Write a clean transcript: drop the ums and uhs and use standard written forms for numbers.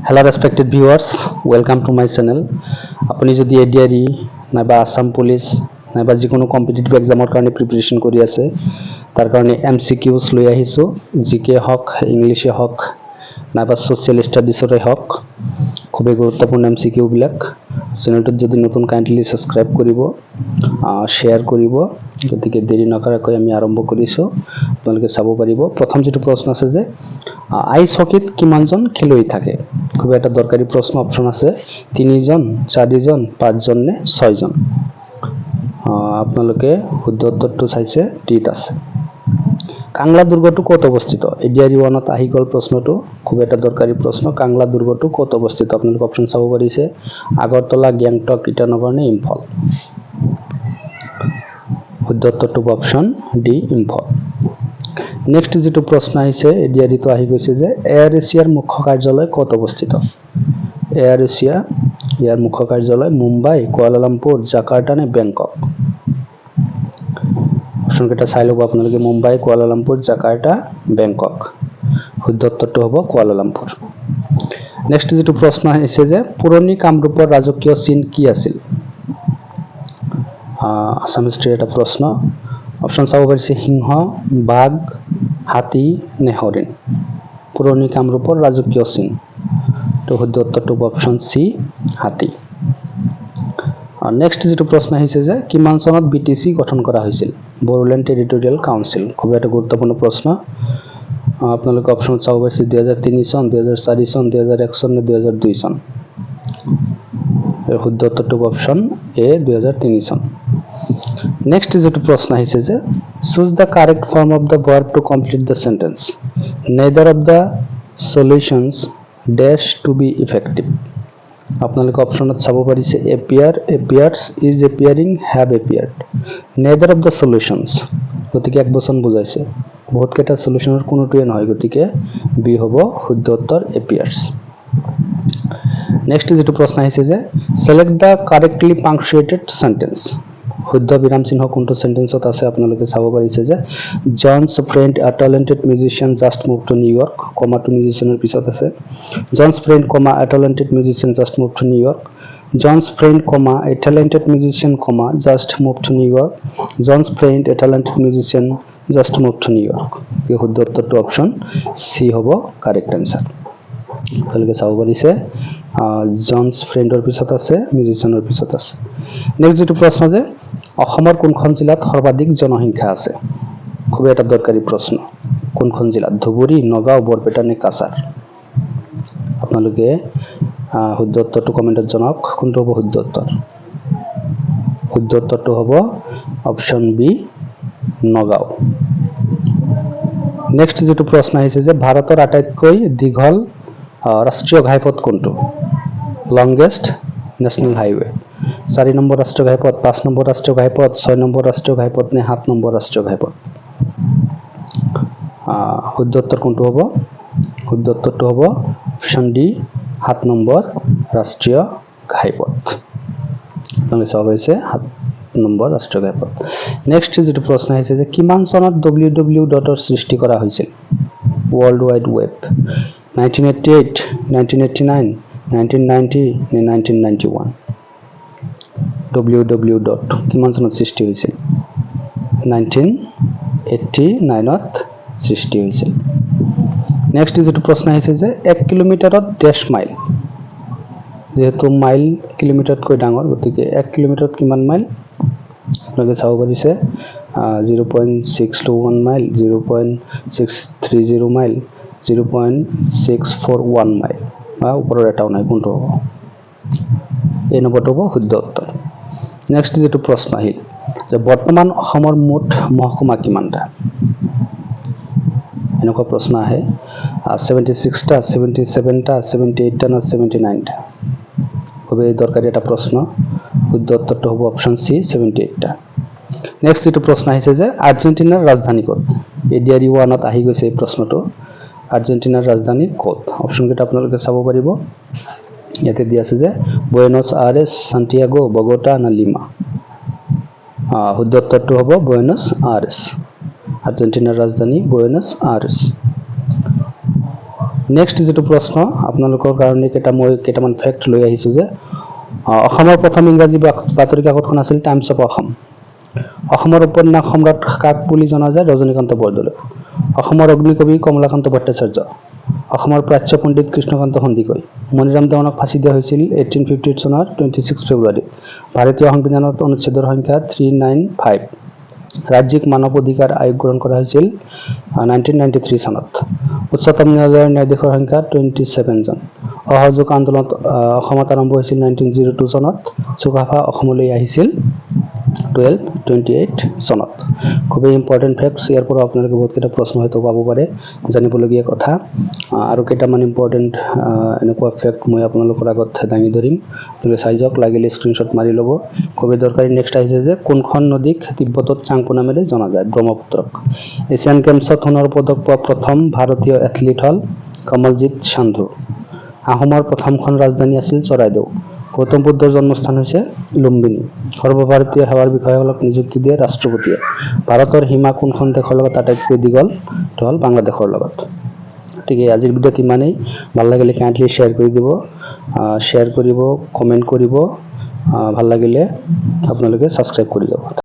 Hello respected viewers, welcome to my channel. আপুনি যদি ADRE নাইবা আসাম পুলিশ নাইবা যিকোনো কম্পিটিটিভ এক্সামৰ কাৰণে প্ৰিপাৰেচন কৰি আছে তাৰ কাৰণে এমসিকিউজ লৈ আহিছো, জিকে হওক, ইংলিশে হওক নাইবা সোশ্যাল ষ্টাডিজৰে হওক, খুবেই গুৰুত্বপূৰ্ণ এমসিকিউ বিলাক। চেনেলটোত যদি নতুন কাইন্ডলি সাবস্ক্ৰাইব কৰিব, শেয়াৰ কৰিব। গতিকে দেৰি নকৰাকৈ আমি আৰম্ভ কৰিছো, আপোনালোকে চাব পাৰিব। প্ৰথম যেটো প্ৰশ্ন আছে যে আইচ হকিত কিমানজন খেলুৱৈ থাকে? খুব এটা দৰকাৰী প্ৰশ্ন। অপচন আছে 3 জন, 4 জন, 5 জন নে 6 জন। আপোনালোকে শুদ্ধ উত্তৰটো চাইছে, ডিত আছে। কাংলা দুৰ্গটো ক'ত অৱস্থিত? এডিআৰই 1ত আহি গ'ল প্ৰশ্নটো, খুব এটা দৰকাৰী প্ৰশ্ন। কাংলা দুৰ্গটো ক'ত অৱস্থিত? আপোনালোকে অপচন চাব পাৰিছে, আগৰতলা, গ্যাংটক, ইটানগৰ নে ইম্ফল। শুদ্ধ উত্তৰটো অপচন ডি, ইম্ফল। নেক্সট যেটো প্ৰশ্ন আহিছে, এডিআৰইটো আহি গৈছে যে এয়াৰ এছিয়াৰ মুখ্য কাৰ্যালয় ক'ত অৱস্থিত? এয়াৰ এছিয়া ইয়াৰ মুখ্য কাৰ্যালয় মুম্বাই, কুয়ালালামপুৰ, জাকাৰ্টা নে বেংকক। অপচন কেইটা চাই ল'ব আপোনালোকে, মুম্বাই, কুয়ালালামপুৰ, জাকাৰ্টা, বেংকক। শুদ্ধ উত্তৰটো হ'ব কুয়ালালামপুৰ। নেক্সট যেটো প্ৰশ্ন আহিছে যে পুৰণি কামৰূপৰ ৰাজকীয় চিন কি আছিল? আসাম হিষ্ট্ৰীৰ এটা প্ৰশ্ন। অপচন চাব পাৰিছে সিংহ, বাঘ, হাতী নে হৰিণ। পুৰণি কামৰূপৰ ৰাজকীয় চিন, তো শুদ্ধ উত্তৰটো অপচন সি, হাতী। নেক্সট যেটো প্ৰশ্ন আহিছে যে কিমান চনত বিটিচি গঠন কৰা হৈছিল? Bodoland territorial council. খুব এটা গুৰুত্বপূৰ্ণ প্ৰশ্ন। আপোনালোকে অপচন চাব পাৰিছে 2003 চন, 2004 চন, 2001 চন নে 2002 চন। শুদ্ধ উত্তৰটো অপচন এ, 2003 চন। নেক্সট যেটো প্ৰশ্ন আহিছে যে choose the correct form of the verb to complete the sentence. Neither of the solutions dash to be effective. আপোনালোকে অপচনত চাব পাৰিছে appear, appears, is appearing, have appeared. Neither of the solutions, গতিকে এক বচন বুজাইছে। বহুত কেইটা সলিউশনৰ কোনোটোৱে নহয়, গতিকে বি হ'ব শুদ্ধ উত্তৰ, এপিয়াৰ্স। নেক্সট যেটো প্ৰশ্ন আহিছে যে সিলেক্ট দ্য কাৰেক্টলি পাংচুৱেটেড সেন্টেন্স। শুদ্ধ বিৰাম চিহ্ন কোনটো সেন্টেন্সত আছে আপোনালোকে চাব পাৰিছে যে John's friend a talented musician just move to New York, কমাটো মিউজিচিয়ানৰ পিছত আছে। John's friend, comma a talented musician just move to New York. John's friend, comma a talented musician, comma just move to New York. John's friend a talented musician just move to New York. এই শুদ্ধ উত্তৰটো option সি হ'ব correct answer. আপোনালোকে চাব পাৰিছে জনস ফ্ৰেণ্ডৰ পিছত আছে, মিউজিচিয়ানৰ পিছত আছে। নেক্সট যেটো প্ৰশ্ন যে অসমৰ কোনখন জিলাত সৰ্বাধিক জনসংখ্যা আছে? খুব এটা দৰকাৰী প্ৰশ্ন। কোনখন জিলাত? ধুবুৰী, নগাঁও, বৰপেটা নে কাছাৰ। আপোনালোকে শুদ্ধ উত্তৰটো কমেন্টত জনাওক, কোনটো হ'ব শুদ্ধ উত্তৰ। শুদ্ধ উত্তৰটো হ'ব অপচন বি, নগাঁও। নেক্সট যেটো প্ৰশ্ন আহিছে যে ভাৰতৰ আটাইতকৈ দীঘল ৰাষ্ট্ৰীয় ঘাইপথ কোনটো? Longest national highway. 4 নম্বৰ ৰাষ্ট্ৰীয় ঘাইপথ, 5 নম্বৰ ৰাষ্ট্ৰীয় ঘাইপথ, 6 নম্বৰ ৰাষ্ট্ৰীয় ঘাইপথ নে 7 নম্বৰ ৰাষ্ট্ৰীয় ঘাইপথ। শুদ্ধ উত্তৰ কোনটো হ'ব? শুদ্ধ উত্তৰটো হ'ব অপচন ডি, 7 নম্বৰ ৰাষ্ট্ৰীয় ঘাইপথ। আপোনালোকে চাব পাৰিছে 7 নম্বৰ ৰাষ্ট্ৰীয় ঘাইপথ। নেক্সট যেটো প্ৰশ্ন আহিছে যে কিমান চনত www.ৰ সৃষ্টি কৰা হৈছিল? World wide web. 1988, 1989, 1990 নে 1991। www. কিমান চনত সৃষ্টি হৈছিল? 1989ত সৃষ্টি হৈছিল। নেক্সট যেটো প্ৰশ্ন আহিছে যে 1 কিলোমিটাৰত ড্যাশ মাইল। যেহেতু মাইল কিলোমিটাৰতকৈ ডাঙৰ, গতিকে 1 কিলোমিটাৰত কিমান মাইল? আপোনালোকে চাব পাৰিছে 0.621 মাইল, 0.630 মাইল, 0.641 মাইল, বা ওপৰৰ এটাও নাই, কোনটো হ'ব? এই নম্বৰটো হ'ব শুদ্ধ উত্তৰ। নেক্সট যেটো প্ৰশ্ন আহিল যে বৰ্তমান অসমৰ মুঠ মহকুমা কিমানটা? এনেকুৱা প্ৰশ্ন আহে 76টা, 77টা, 78টা না 79টা। খুবই দৰকাৰী এটা প্ৰশ্ন। শুদ্ধ উত্তৰটো হ'ব অপচন সি, 78টা। নেক্সট যেটো প্ৰশ্ন আহিছে যে আৰ্জেণ্টিনাৰ ৰাজধানী ক'ত? এডিআৰই 1ত আহি গৈছে এই প্ৰশ্নটো। আৰ্জেণ্টিনাৰ ৰাজধানী ক'ত? অপচন কেইটা আপোনালোকে চাব পাৰিব। ইয়াতে দিয়া আছে যে বুয়েনছ আইৰেছ, সান্টিয়াগো, বগোটা না লিমা। শুদ্ধ উত্তৰটো হ'ব বুয়েনছ আইৰেছ। আৰ্জেণ্টিনাৰ ৰাজধানী বুয়েনছ আইৰেছ। নেক্সট যেটো প্ৰশ্ন আপোনালোকৰ কাৰণে কেইটামান ফেক্ট লৈ আহিছোঁ যে অসমৰ প্ৰথম ইংৰাজী বাতৰি কাকতখন আছিল টাইমছ অফ অসম। অসমৰ উপন্যাস সম্ৰাট কাক বুলি জনা যায়? ৰজনীকান্ত বৰদলৈ। অসমৰ অগ্নিকবি কমলাকান্ত ভট্টাচাৰ্য। অসমৰ প্ৰাচ্য পণ্ডিত কৃষ্ণকান্ত সন্দিকৈ। মণিৰাম দেৱানক ফাঁচি দিয়া হৈছিল 1858 চনৰ 26 ফেব্ৰুৱাৰী। ভাৰতীয় সংবিধানত অনুচ্ছেদৰ সংখ্যা 395। ৰাজ্যিক মানৱ অধিকাৰ আয়োগ গ্ৰহণ কৰা হৈছিল 1993 চনত। উচ্চতম ন্যায়ালয়ৰ ন্যায়াধীশৰ সংখ্যা 27 জন। অসহযোগ আন্দোলন অসমত আৰম্ভ হৈছিল 1902 চনত। চুকাফা অসমলৈ আহিছিল 1228 চনত। খুবেই ইম্পৰ্টেণ্ট ফেক্টছ, ইয়াৰ পৰা আপোনালোকে বহুতকেইটা প্ৰশ্ন হয়তো পাব পাৰে, জানিবলগীয়া কথা। আৰু কেইটামান ইম্পৰ্টেণ্ট এনেকুৱা ফেক্ট মই আপোনালোকৰ আগত দাঙি ধৰিম, আপোনালোকে চাই যাওক, লাগিলে স্ক্ৰীনশ্বট মাৰি ল'ব, খুবেই দৰকাৰী। নেক্সট আহিছে যে কোনখন নদীক তিব্বতত চাংপো নামেৰে জনা যায়? ব্ৰহ্মপুত্ৰক। এছিয়ান গেমছত সোণৰ পদক পোৱা প্ৰথম ভাৰতীয় এথলীট হ'ল কমলজিৎ সান্ধু। আহোমৰ প্ৰথমখন ৰাজধানী আছিল চৰাইদেউ। গৌতম বুদ্ধৰ জন্মস্থান হৈছে লুম্বিনী। সৰ্বভাৰতীয় সেৱাৰ বিষয়াসকলক নিযুক্তি দিয়ে ৰাষ্ট্ৰপতিয়ে। ভাৰতৰ সীমা কোনখন দেশৰ লগত আটাইতকৈ দীঘল? সেইটো হ'ল বাংলাদেশৰ লগত। গতিকে আজিৰ ভিডিঅ'ত ইমানেই। ভাল লাগিলে কাইণ্ডলি শ্বেয়াৰ কৰি দিব, কমেণ্ট কৰিব, ভাল লাগিলে আপোনালোকে ছাবস্ক্ৰাইব কৰি যাব।